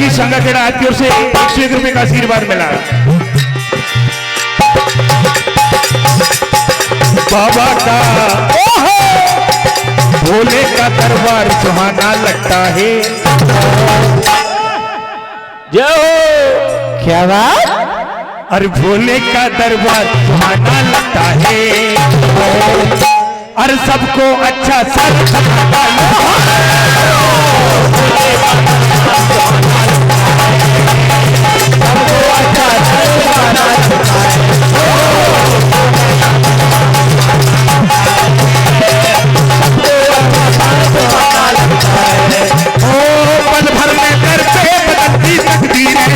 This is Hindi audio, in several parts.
जी संगत हेड़ा की ओर से 101 रुपए का आशीर्वाद मिला। बाबा का भोले का दरबार सुहाना लगता है। जय हो। क्या बात? अरे भोले का दरबार सुहाना लगता है और सबको अच्छा सर पल भर में घर पे बदलती तकदीर है।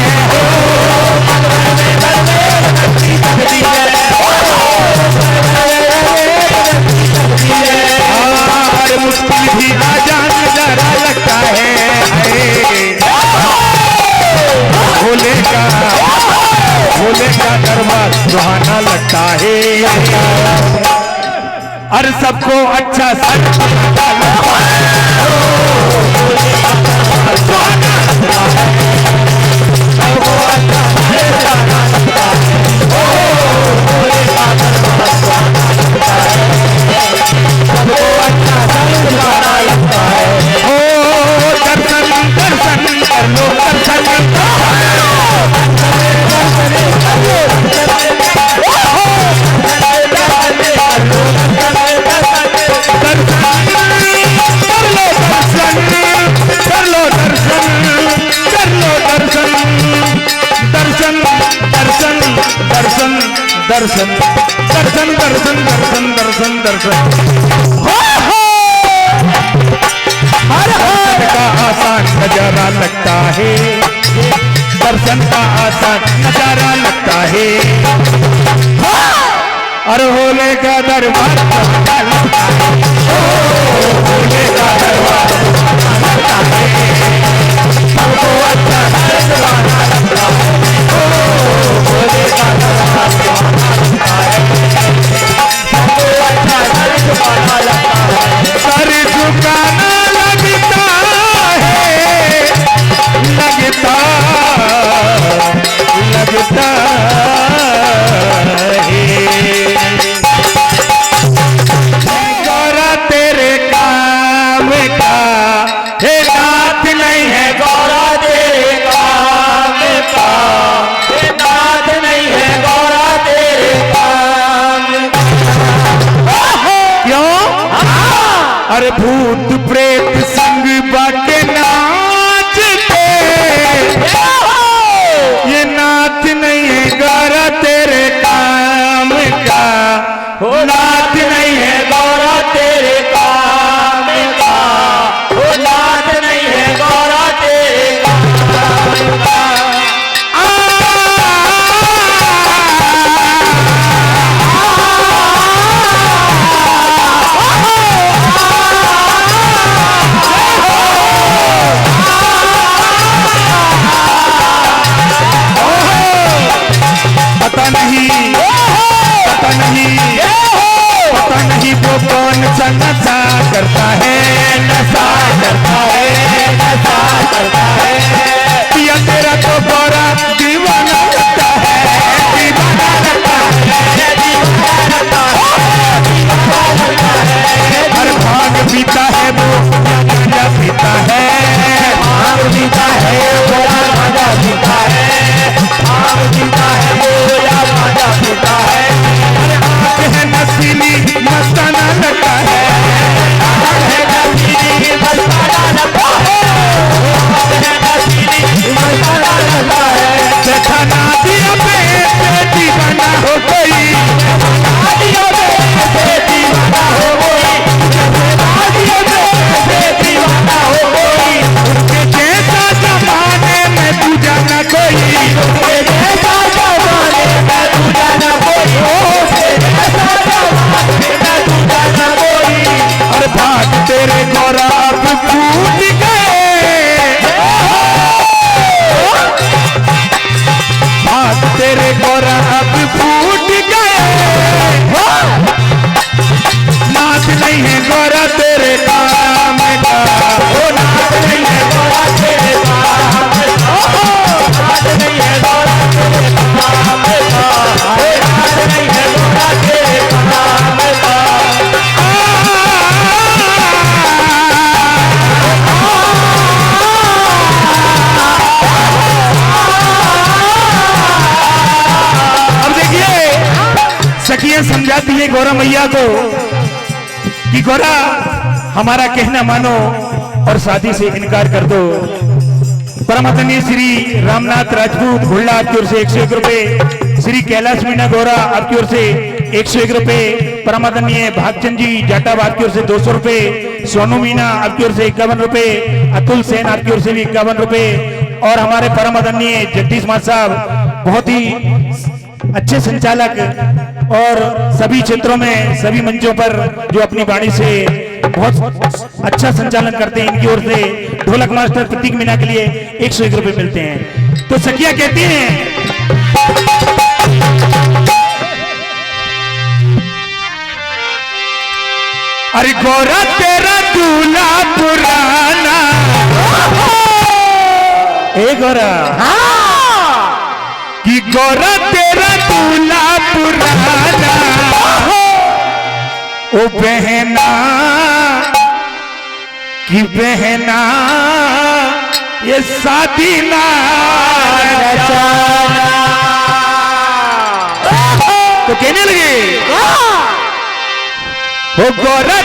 और मुश्किल भी आजान नजारा लगता है। भोले का दरबार सुहाना लगता है और सबको अच्छा दर्शन दर्शन दर्शन दर्शन दर्शन दर्शन दर्शन का आसान नजारा लगता है। दर्शन का आसान नजारा लगता है और भोले का दरबार लगता है। भोले का दरबार लगता है सबको अच्छा लगता है। भोले का दरबार सर झुकाना लगता है लगता है गौरा तेरे काम का हे नाथ नहीं है। गौरा तेरे काम का हे नाथ नहीं है। गौरा तेरे काम क्यों? अरे भूत प्रेत संग बाटे नाचते ये नाथ नहीं है। गौरा तेरे काम का हो नाथ नहीं है। गौरा तेरे काम का हो नाथ नहीं है। गौरा तेरे काम का पता नहीं वो कौन सा नशा करता है। नशा करता है नशा करता है पिया तेरा तो गौरा दीवाना लगता है। दीवाना लगता है दीवाना लगता है हर भाग पीता है वो गांजा पीता है। भाग पीता है वो गांजा पीता है। भाग पीता है वो गांजा पीता है। है नसीली मस्ताना लगता है। है नसीली मस्ताना लगता है। है नसीली मस्ताना लगता है। देखा ना दिया पे दीवाना हो गई। दिया पे दीवाना हो गई। दिया पे दीवाना हो गई। उनके जैसा जमाने में पूजा न कोई। उनके जैसा जमाने में पूजा न कोई। और भाग तेरे गौरा अब फूट गए। भाग तेरे गौरा अब फूट गए। नाच नहीं है गौरा तेरे काम का। ओ नाच नहीं है गौरा तेरे काम का। आशीर्वाद दिए गौरा मैया को कि गौरा हमारा कहना मानो और शादी से इनकार कर दो। परम आदरणीय श्री रामनाथ राजपूत भुल्ला आपकी ओर से 101 रुपए, श्री कैलाश मीना गौरा आपकी ओर से 101 रुपए, परम आदरणीय भागचंद जी जाटाव आपकी ओर से 200 रुपए, सोनू मीना आपकी ओर से 51 रुपए, अतुल सेन आपकी ओर से भी 51 रुपए, और हमारे परम आदरणीय जगदीश माथ साहब बहुत ही अच्छे संचालक और सभी क्षेत्रों में सभी मंचों पर जो अपनी वाणी से बहुत अच्छा संचालन करते हैं, इनकी ओर से ढोलक मास्टर प्रतीक मीना के लिए 101 रुपए मिलते हैं। तो सखिया कहती हैं, अरे गौरा तेरा दूल्हा पुराना, ए गौरा कि गौरा तेरा दूल्हा पुराना, ओ बहना कि बहना ये शादी ना रचाना। तो कहने लगे, ओ गौरा